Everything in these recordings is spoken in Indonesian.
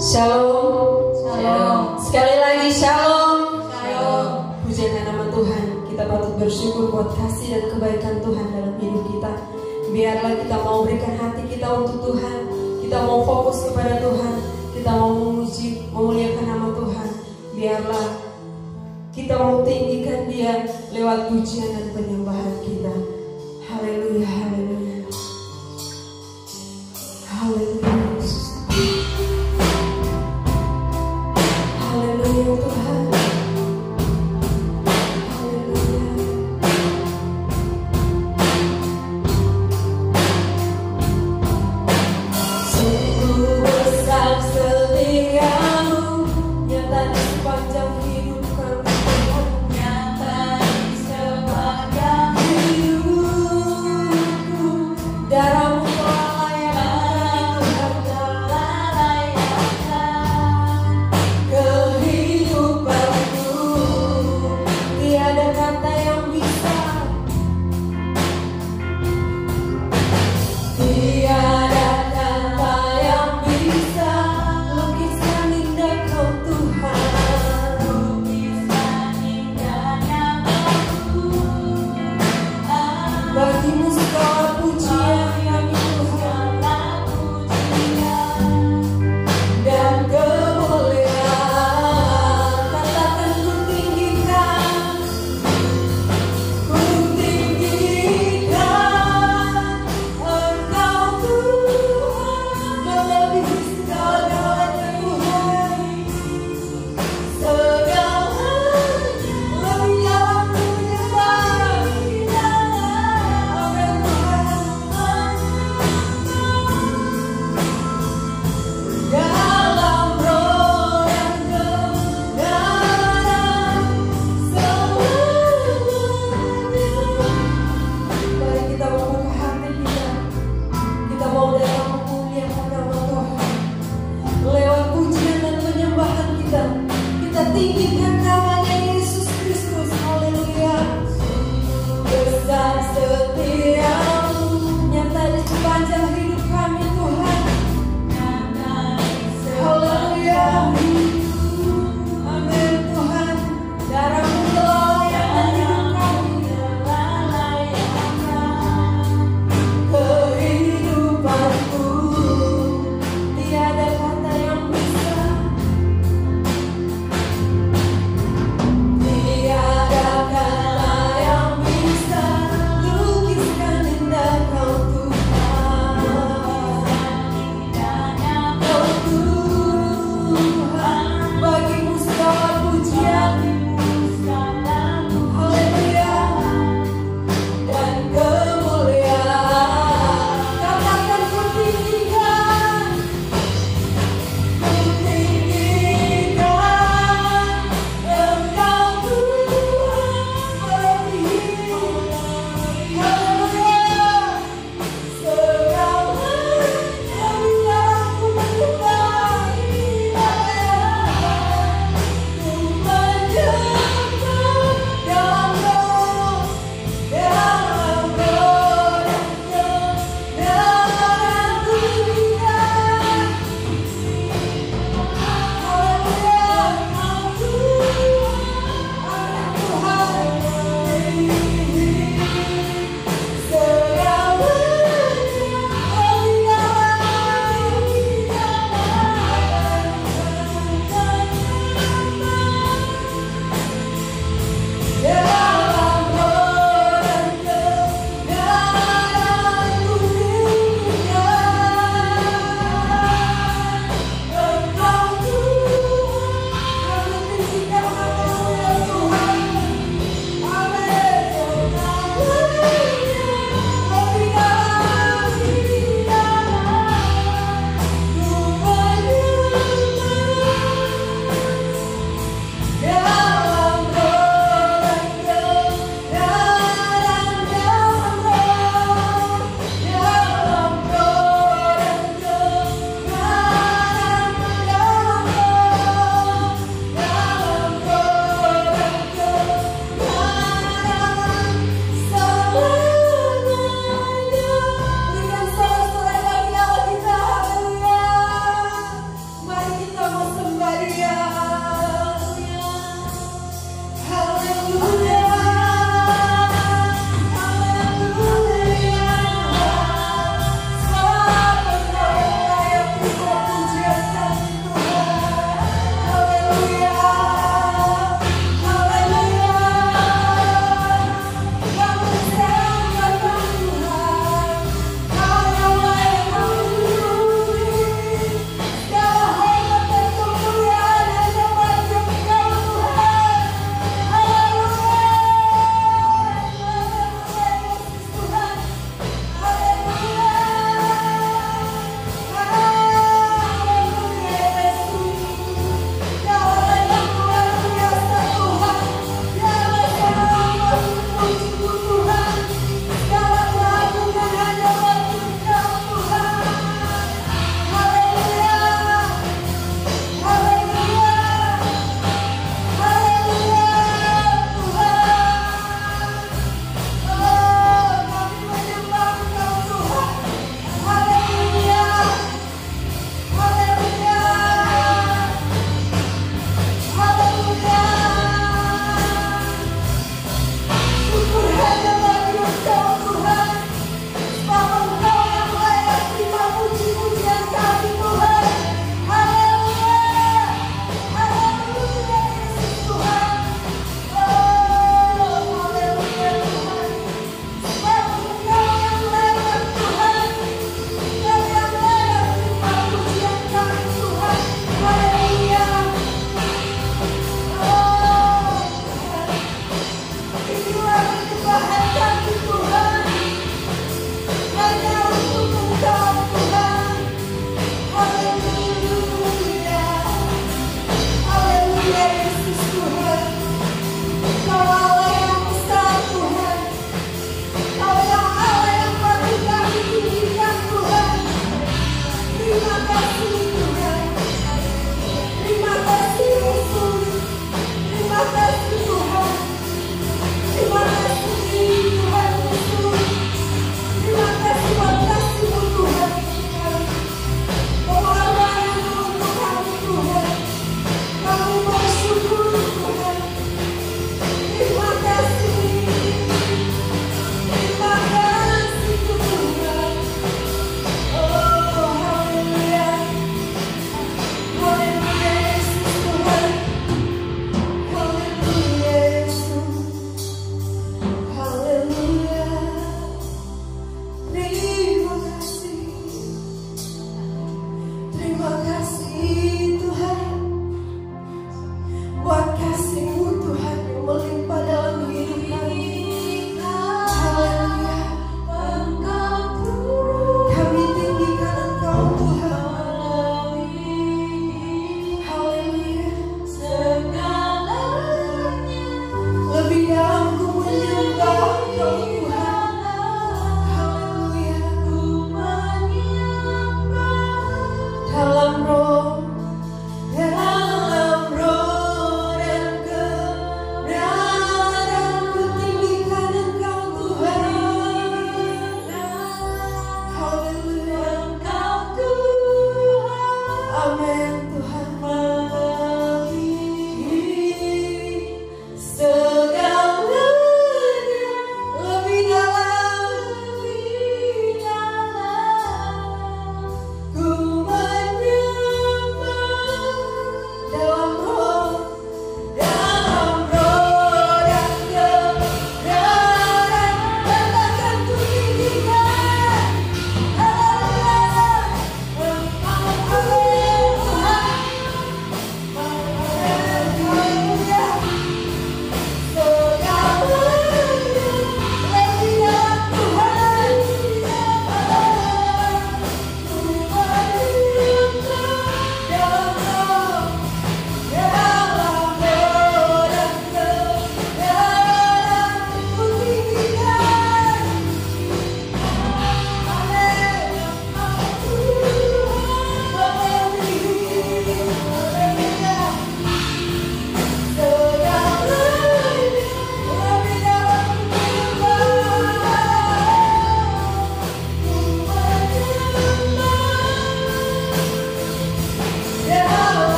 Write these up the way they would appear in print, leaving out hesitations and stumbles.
Shalom. Shalom. Sekali lagi shalom. Shalom. Pujian nama Tuhan. Kita patut bersyukur buat kasih dan kebaikan Tuhan dalam hidup kita. Biarlah kita mau berikan hati kita untuk Tuhan. Kita mau fokus kepada Tuhan. Kita mau memuji, memuliakan nama Tuhan. Biarlah kita mau tinggikan Dia lewat pujian dan penyembahan kita. Haleluya, haleluya. Haleluya. Haleluya Tuhan. Haleluya. Sungguh besar setiamu, nyata di sepanjang hidup kami. Nyata di sepanjang hidupku. Darahmu telah kehidupanku. Tiada kata yang bisa, tiada kata yang bisa lukiskan indah Kau Tuhan. Lukiskan indahnya Kau. Bagimu segala pujian kami Tuhan, dan kemuliaan. Katakan ku tinggikan Engkau Tuhan, melebihi segala-galanya Tuhan. Segalanya lebih jauh menyembah. Amin Tuhan. Dalam roh dan kebenaran semuanya. Mari kita membuka hati kita. Kita mau datang memuliakan nama Tuhan. Lewat pujian dan penyembahan kita, kita tinggikan namanya Yesus Kristus. Haleluya. Besar setiamu, nyata di sepanjang hidup kami Tuhan. Haleluya. Amin Tuhan. Darahmu telah layakkan hidup kami. Kehidupanku, tiada kata yang bisa,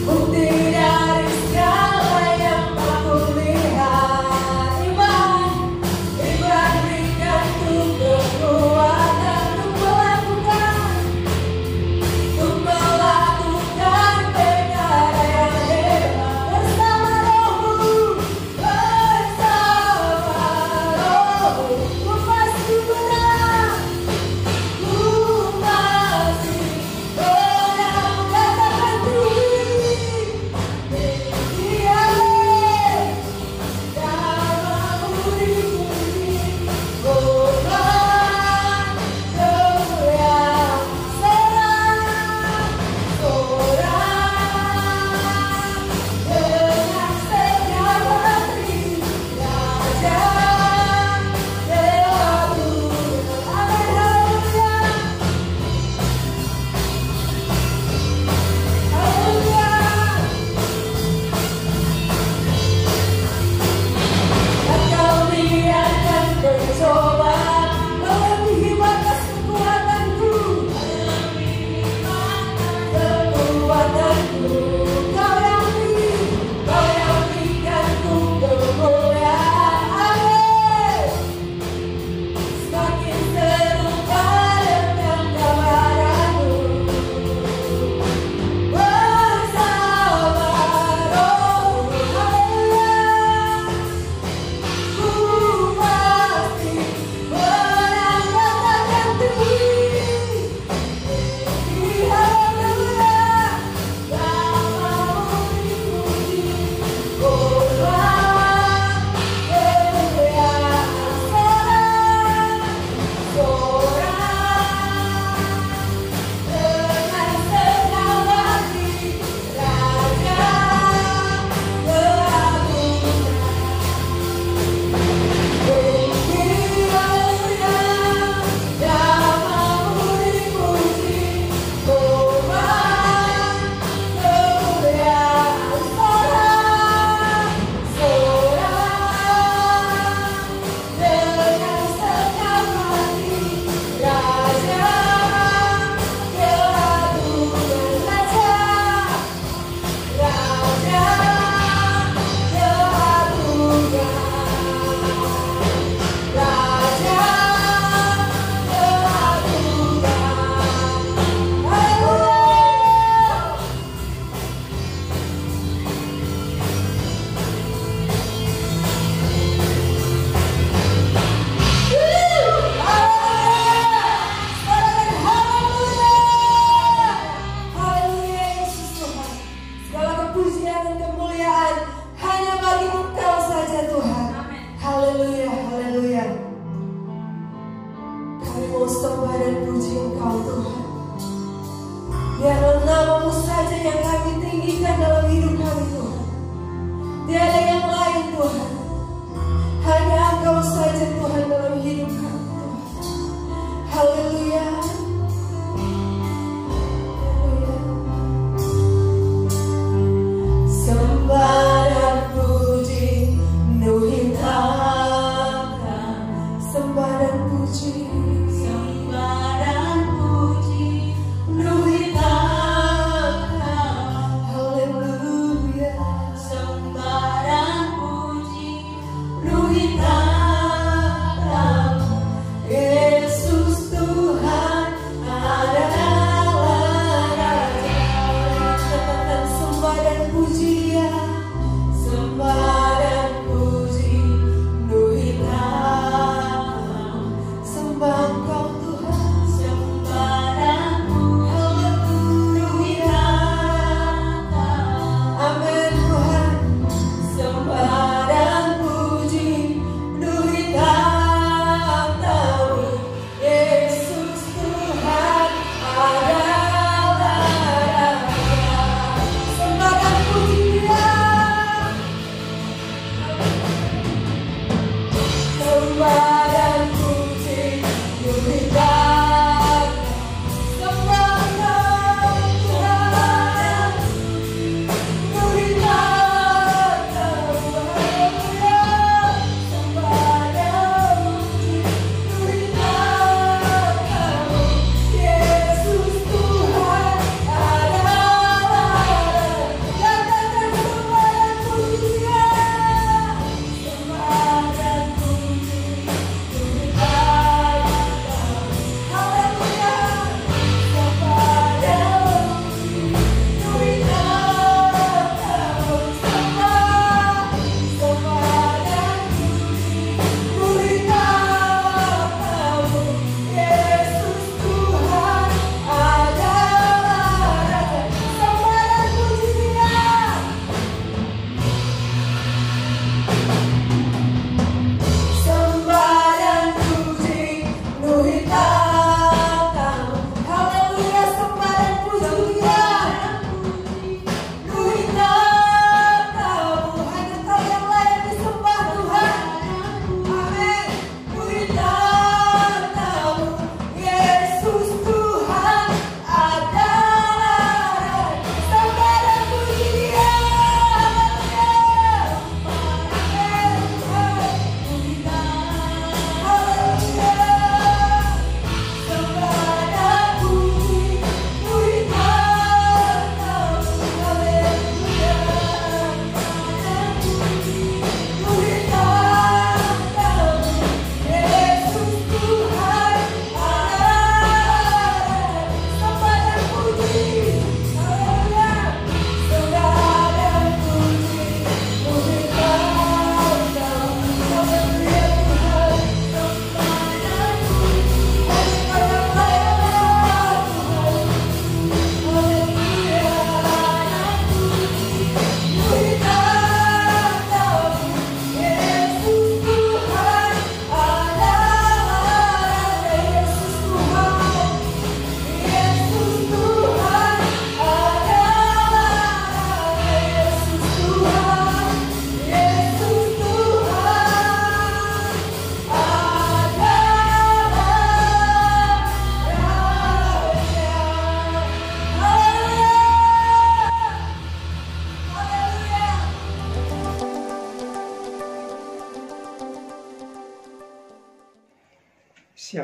Bukti dari segala yang aku lihat, iman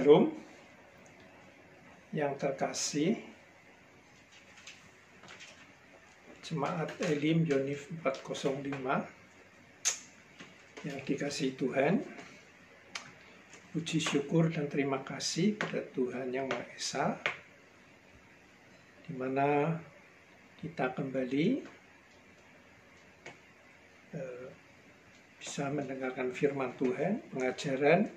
Shalom yang terkasih, Jemaat Elim Yonif 405 yang dikasihi Tuhan. Puji syukur dan terima kasih pada Tuhan Yang Maha Esa, di mana kita kembali bisa mendengarkan firman Tuhan, pengajaran.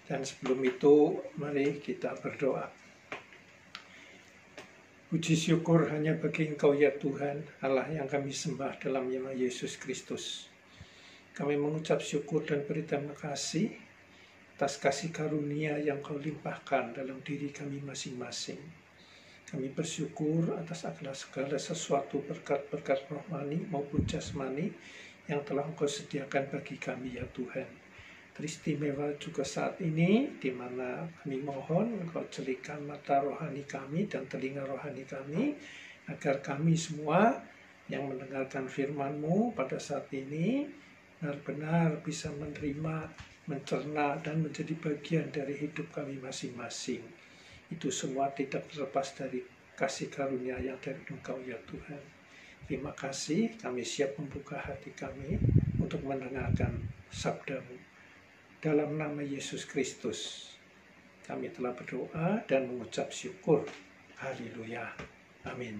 Dan sebelum itu, mari kita berdoa. Puji syukur hanya bagi Engkau ya Tuhan, Allah yang kami sembah dalam nama Yesus Kristus. Kami mengucap syukur dan berterima kasih atas kasih karunia yang Kau limpahkan dalam diri kami masing-masing. Kami bersyukur atas segala sesuatu berkat-berkat rohani maupun jasmani yang telah Engkau sediakan bagi kami ya Tuhan. Teristimewa juga saat ini, di mana kami mohon Engkau jelikan mata rohani kami dan telinga rohani kami, agar kami semua yang mendengarkan firman-Mu pada saat ini benar-benar bisa menerima, mencerna, dan menjadi bagian dari hidup kami masing-masing. Itu semua tidak terlepas dari kasih karunia yang dari Engkau ya Tuhan. Terima kasih, kami siap membuka hati kami untuk mendengarkan sabda-Mu. Dalam nama Yesus Kristus, kami telah berdoa dan mengucap syukur. Haleluya. Amin.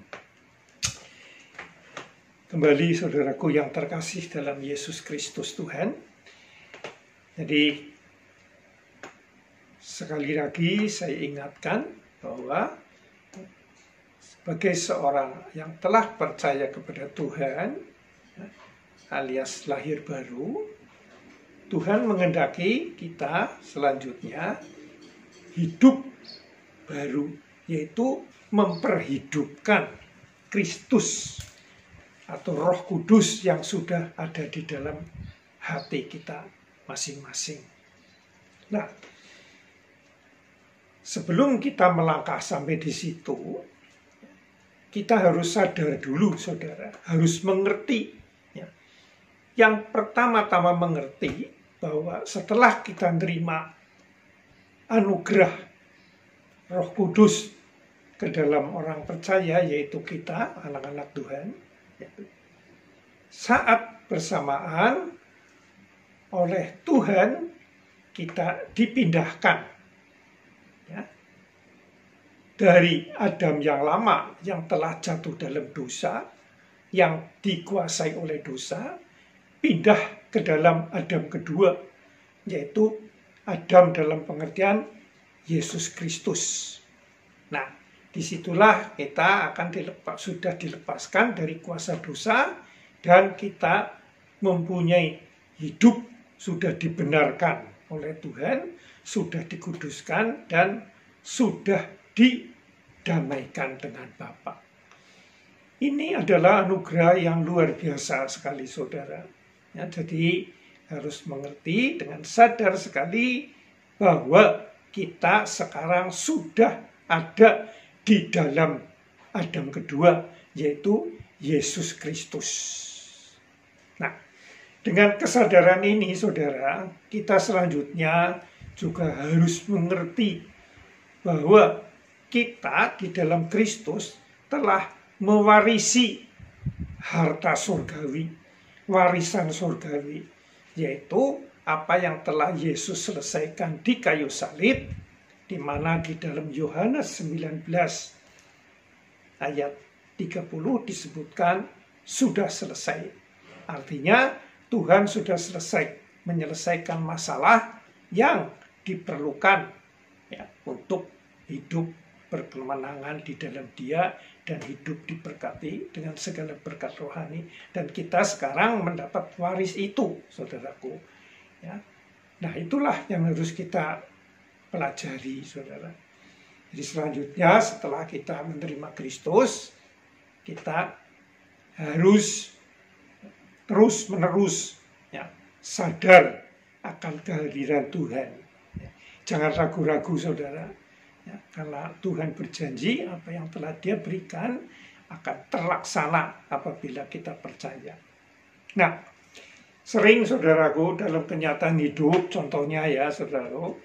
Kembali saudaraku yang terkasih dalam Yesus Kristus Tuhan. Jadi, sekali lagi saya ingatkan bahwa sebagai seorang yang telah percaya kepada Tuhan, alias lahir baru, Tuhan menghendaki kita selanjutnya hidup baru, yaitu memperhidupkan Kristus atau Roh Kudus yang sudah ada di dalam hati kita masing-masing. Nah, sebelum kita melangkah sampai di situ, kita harus sadar dulu, saudara, harus mengerti. Yang pertama-tama mengerti bahwa setelah kita menerima anugerah Roh Kudus ke dalam orang percaya, yaitu kita, anak-anak Tuhan, saat bersamaan oleh Tuhan kita dipindahkan ya, dari Adam yang lama yang telah jatuh dalam dosa, yang dikuasai oleh dosa, pindah ke dalam Adam kedua, yaitu Adam dalam pengertian Yesus Kristus. Nah, disitulah kita akan sudah dilepaskan dari kuasa dosa, dan kita mempunyai hidup sudah dibenarkan oleh Tuhan, sudah dikuduskan, dan sudah didamaikan dengan Bapa. Ini adalah anugerah yang luar biasa sekali, saudara. Ya, jadi harus mengerti dengan sadar sekali bahwa kita sekarang sudah ada di dalam Adam kedua, yaitu Yesus Kristus. Nah, dengan kesadaran ini, saudara, kita selanjutnya juga harus mengerti bahwa kita di dalam Kristus telah mewarisi harta surgawi, warisan surgawi, yaitu apa yang telah Yesus selesaikan di kayu salib, di mana di dalam Yohanes 19 ayat 30 disebutkan sudah selesai. Artinya Tuhan sudah selesai menyelesaikan masalah yang diperlukan ya, untuk hidup berkemenangan di dalam Dia dan hidup diberkati dengan segala berkat rohani. Dan kita sekarang mendapat waris itu, saudaraku. Ya. Nah, itulah yang harus kita pelajari, saudara. Jadi selanjutnya setelah kita menerima Kristus, kita harus terus-menerus ya, sadar akan kehadiran Tuhan. Ya. Jangan ragu-ragu, saudara. Ya, karena Tuhan berjanji apa yang telah Dia berikan akan terlaksana apabila kita percaya. Nah, sering saudaraku dalam kenyataan hidup, contohnya ya saudaraku,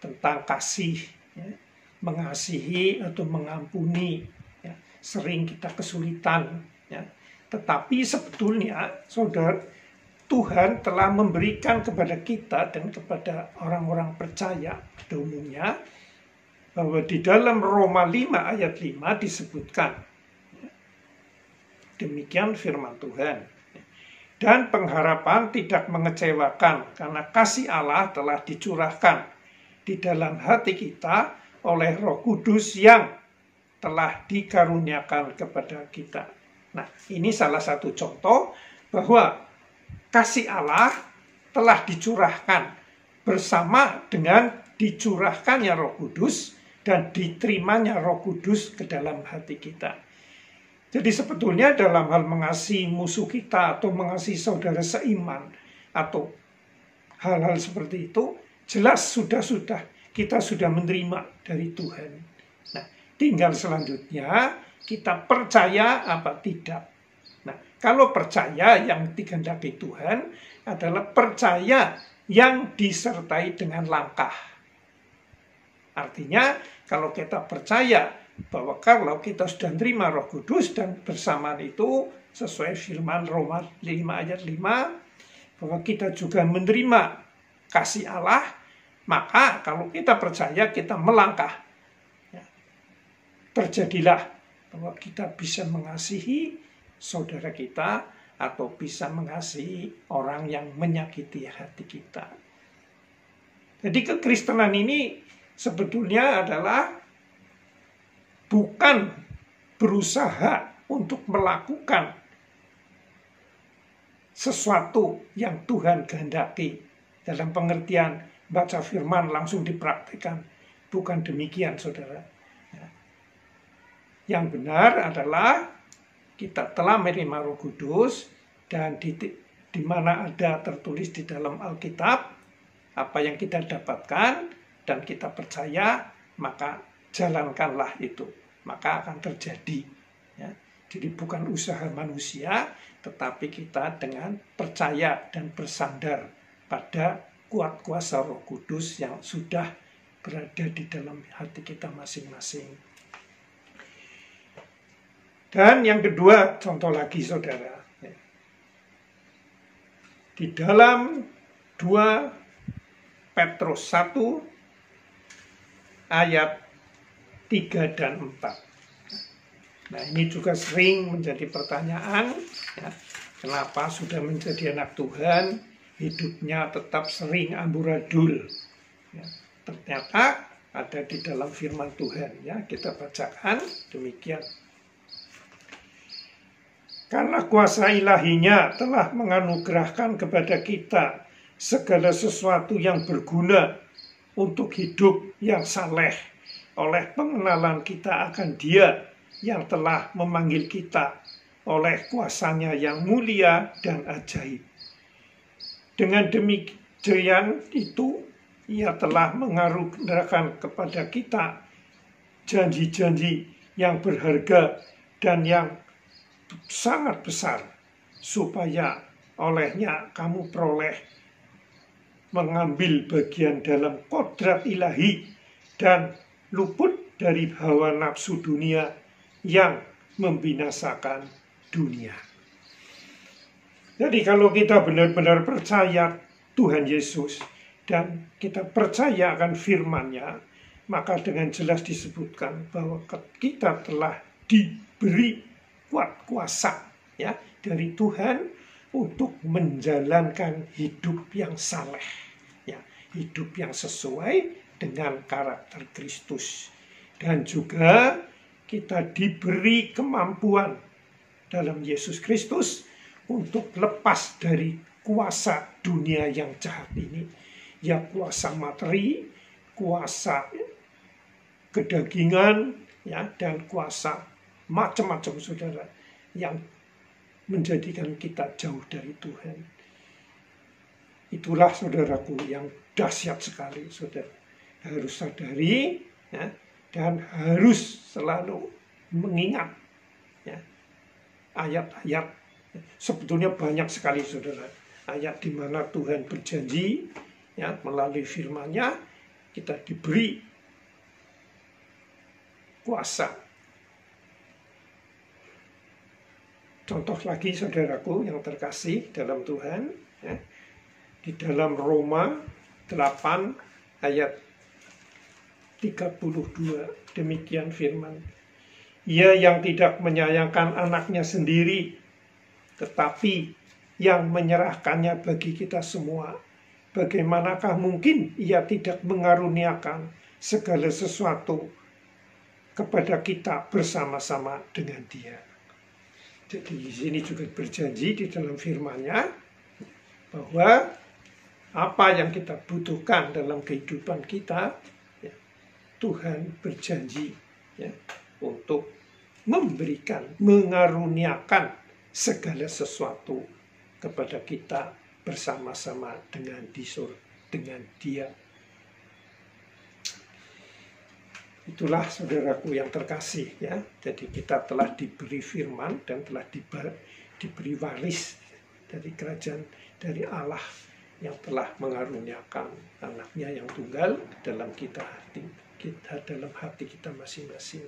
tentang kasih, ya, mengasihi atau mengampuni. Ya. Sering kita kesulitan, ya. Tetapi sebetulnya, saudara, Tuhan telah memberikan kepada kita dan kepada orang-orang percaya pada umumnya, bahwa di dalam Roma 5 ayat 5 disebutkan, demikian firman Tuhan. Dan pengharapan tidak mengecewakan, karena kasih Allah telah dicurahkan di dalam hati kita oleh Roh Kudus yang telah dikaruniakan kepada kita. Nah, ini salah satu contoh bahwa kasih Allah telah dicurahkan bersama dengan dicurahkannya Roh Kudus dan diterimanya Roh Kudus ke dalam hati kita. Jadi sebetulnya dalam hal mengasihi musuh kita atau mengasihi saudara seiman atau hal-hal seperti itu, jelas sudah kita sudah menerima dari Tuhan. Nah, tinggal selanjutnya kita percaya apa tidak. Nah, kalau percaya yang dikehendaki Tuhan adalah percaya yang disertai dengan langkah. Artinya kalau kita percaya bahwa kalau kita sudah menerima Roh Kudus dan bersamaan itu sesuai firman Roma 5 ayat 5 bahwa kita juga menerima kasih Allah, maka kalau kita percaya kita melangkah, ya, terjadilah bahwa kita bisa mengasihi saudara kita atau bisa mengasihi orang yang menyakiti hati kita. Jadi kekristenan ini sebetulnya adalah bukan berusaha untuk melakukan sesuatu yang Tuhan kehendaki. Dalam pengertian baca firman langsung dipraktikkan. Bukan demikian, saudara. Yang benar adalah kita telah menerima Roh Kudus dan di mana ada tertulis di dalam Alkitab apa yang kita dapatkan dan kita percaya, maka jalankanlah itu. Maka akan terjadi. Ya. Jadi bukan usaha manusia, tetapi kita dengan percaya dan bersandar pada kuat kuasa Roh Kudus yang sudah berada di dalam hati kita masing-masing. Dan yang kedua, contoh lagi saudara. Di dalam 2 Petrus 1 ayat 3 dan 4. Nah, ini juga sering menjadi pertanyaan, ya, kenapa sudah menjadi anak Tuhan, hidupnya tetap sering amburadul. Ya, ternyata ada di dalam firman Tuhan. Ya, kita bacakan demikian. Karena kuasa ilahinya telah menganugerahkan kepada kita segala sesuatu yang berguna untuk hidup yang saleh, oleh pengenalan kita akan Dia yang telah memanggil kita oleh kuasanya yang mulia dan ajaib. Dengan demikian itu, Ia telah mengaruniakan kepada kita janji-janji yang berharga dan yang sangat besar, supaya olehnya kamu peroleh mengambil bagian dalam kodrat ilahi dan luput dari hawa nafsu dunia yang membinasakan dunia. Jadi kalau kita benar-benar percaya Tuhan Yesus dan kita percaya akan firman-Nya, maka dengan jelas disebutkan bahwa kita telah diberi kuat kuasa, ya, dari Tuhan untuk menjalankan hidup yang saleh, ya, hidup yang sesuai dengan karakter Kristus. Dan juga kita diberi kemampuan dalam Yesus Kristus untuk lepas dari kuasa dunia yang jahat ini, ya, kuasa materi, kuasa kedagingan, ya, dan kuasa macam-macam, saudara, yang menjadikan kita jauh dari Tuhan. Itulah, saudaraku, yang dahsyat sekali, saudara. Harus sadari, ya, dan harus selalu mengingat, ya, ayat-ayat. Sebetulnya banyak sekali, saudara, ayat di mana Tuhan berjanji, ya, melalui firman-Nya kita diberi kuasa. Contoh lagi saudaraku yang terkasih dalam Tuhan, ya, di dalam Roma 8 ayat 32, demikian firman. Ia yang tidak menyayangkan anaknya sendiri, tetapi yang menyerahkannya bagi kita semua, bagaimanakah mungkin ia tidak mengaruniakan segala sesuatu kepada kita bersama-sama dengan Dia. Jadi di sini juga berjanji di dalam firman-Nya bahwa apa yang kita butuhkan dalam kehidupan kita, ya, Tuhan berjanji, ya, untuk memberikan, mengaruniakan segala sesuatu kepada kita bersama-sama dengan dengan Dia. Itulah saudaraku yang terkasih, ya. Jadi kita telah diberi firman dan telah diberi waris dari kerajaan dari Allah yang telah mengaruniakan anaknya yang tunggal dalam dalam hati kita masing-masing.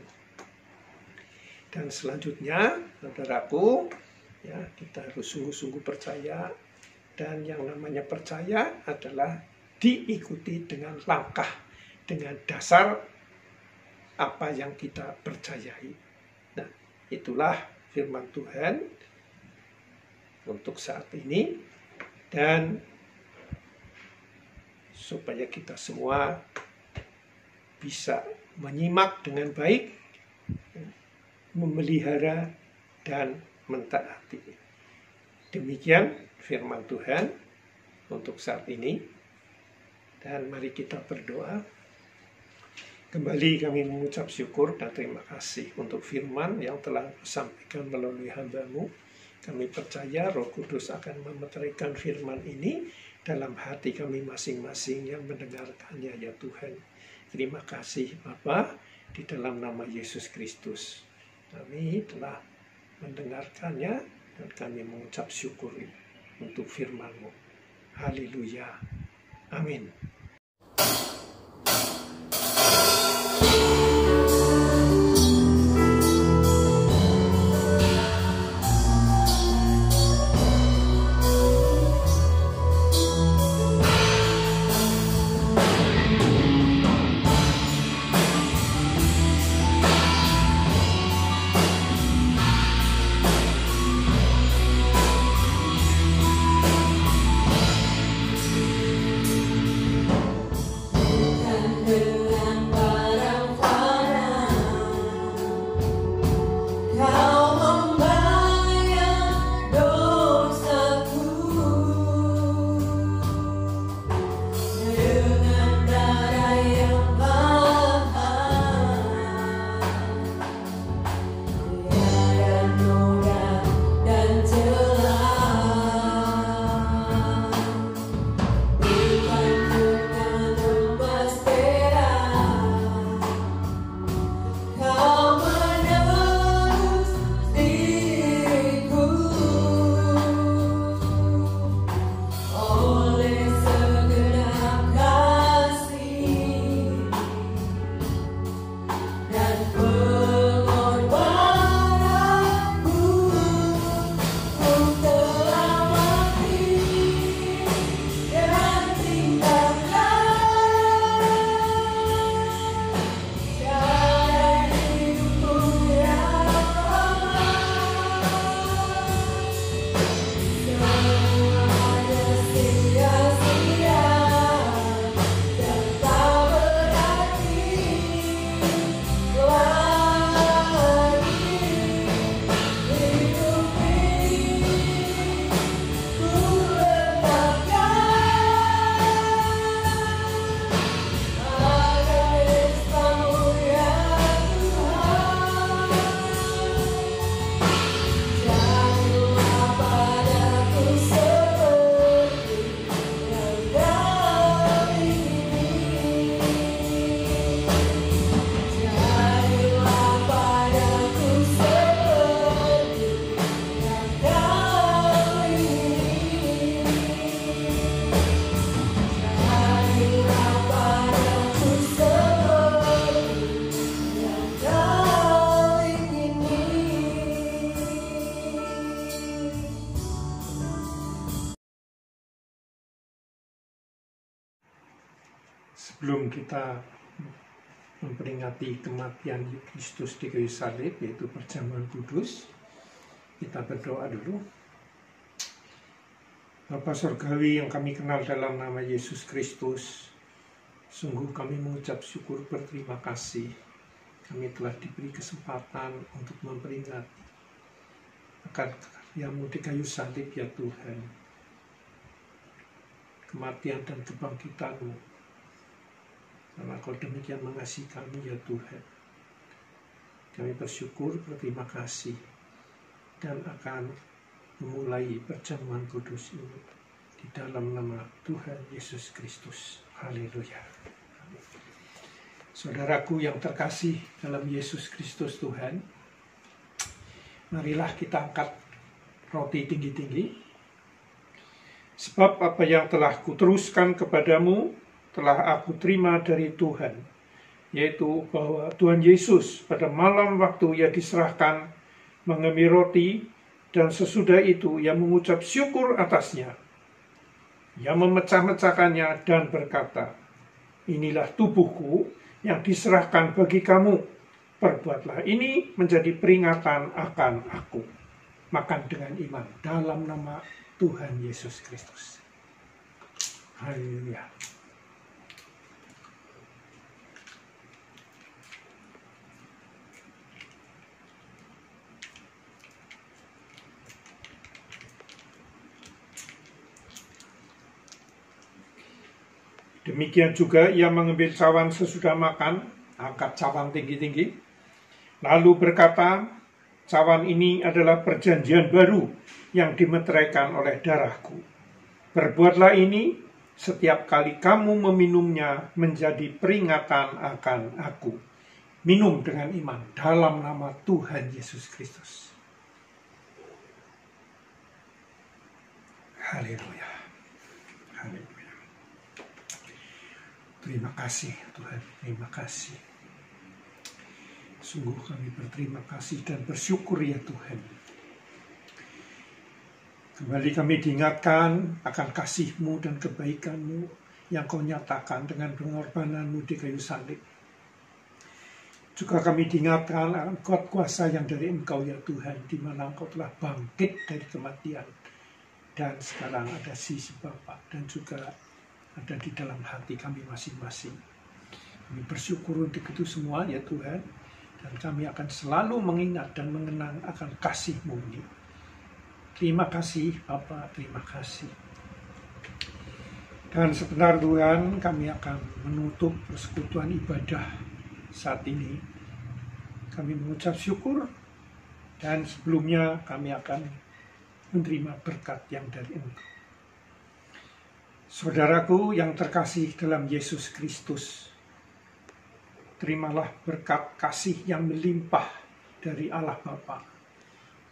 Dan selanjutnya, saudaraku, ya, kita harus sungguh-sungguh percaya, dan yang namanya percaya adalah diikuti dengan langkah, dengan dasar apa yang kita percayai. Nah, itulah firman Tuhan untuk saat ini, dan supaya kita semua bisa menyimak dengan baik, memelihara dan mentaati. Demikian firman Tuhan untuk saat ini, dan mari kita berdoa. Kembali kami mengucap syukur dan terima kasih untuk firman yang telah disampaikan melalui hamba-Mu. Kami percaya Roh Kudus akan memeteraikan firman ini dalam hati kami masing-masing yang mendengarkannya, ya Tuhan. Terima kasih Bapa, di dalam nama Yesus Kristus. Kami telah mendengarkannya dan kami mengucap syukur untuk firman-Mu. Haleluya. Amin. Sebelum kita memperingati kematian Kristus di kayu salib, yaitu perjamuan kudus, kita berdoa dulu. Bapa Surgawi yang kami kenal dalam nama Yesus Kristus, sungguh kami mengucap syukur berterima kasih. Kami telah diberi kesempatan untuk memperingati akan karyamu di kayu salib, ya Tuhan. Kematian dan kebangkitan-Mu. Karena Kau demikian mengasihi kami, ya Tuhan. Kami bersyukur, berterima kasih, dan akan memulai perjamuan kudus ini di dalam nama Tuhan Yesus Kristus. Haleluya. Saudaraku yang terkasih dalam Yesus Kristus Tuhan, marilah kita angkat roti tinggi-tinggi. Sebab apa yang telah kuteruskan kepadamu telah aku terima dari Tuhan, yaitu bahwa Tuhan Yesus pada malam waktu Ia diserahkan mengambil roti, dan sesudah itu Ia mengucap syukur atasnya. Ia memecah-mecahkannya dan berkata, "Inilah tubuhku yang diserahkan bagi kamu. Perbuatlah ini menjadi peringatan akan aku." Makan dengan iman dalam nama Tuhan Yesus Kristus. Haleluya. Demikian juga Ia mengambil cawan sesudah makan, angkat cawan tinggi-tinggi, lalu berkata, "Cawan ini adalah perjanjian baru yang dimeteraikan oleh darahku. Perbuatlah ini setiap kali kamu meminumnya menjadi peringatan akan aku." Minum dengan iman dalam nama Tuhan Yesus Kristus. Haleluya. Haleluya. Terima kasih Tuhan, terima kasih. Sungguh kami berterima kasih dan bersyukur, ya Tuhan. Kembali kami diingatkan akan kasih-Mu dan kebaikan-Mu yang Kau nyatakan dengan pengorbanan-Mu di kayu salib. Juga kami diingatkan akan kuat kuasa yang dari Engkau, ya Tuhan, di mana Engkau telah bangkit dari kematian. Dan sekarang ada sisi Bapa dan juga ada di dalam hati kami masing-masing. Kami bersyukur untuk itu semua, ya Tuhan. Dan kami akan selalu mengingat dan mengenang akan kasih-Mu ini. Terima kasih Bapa, terima kasih. Dan sebentar Tuhan, kami akan menutup persekutuan ibadah saat ini. Kami mengucap syukur, dan sebelumnya kami akan menerima berkat yang dari Engkau. Saudaraku yang terkasih dalam Yesus Kristus, terimalah berkat kasih yang melimpah dari Allah Bapa,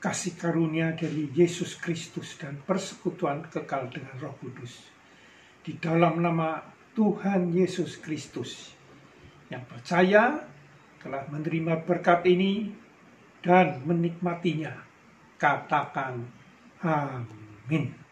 kasih karunia dari Yesus Kristus, dan persekutuan kekal dengan Roh Kudus. Di dalam nama Tuhan Yesus Kristus, yang percaya telah menerima berkat ini dan menikmatinya, katakan amin.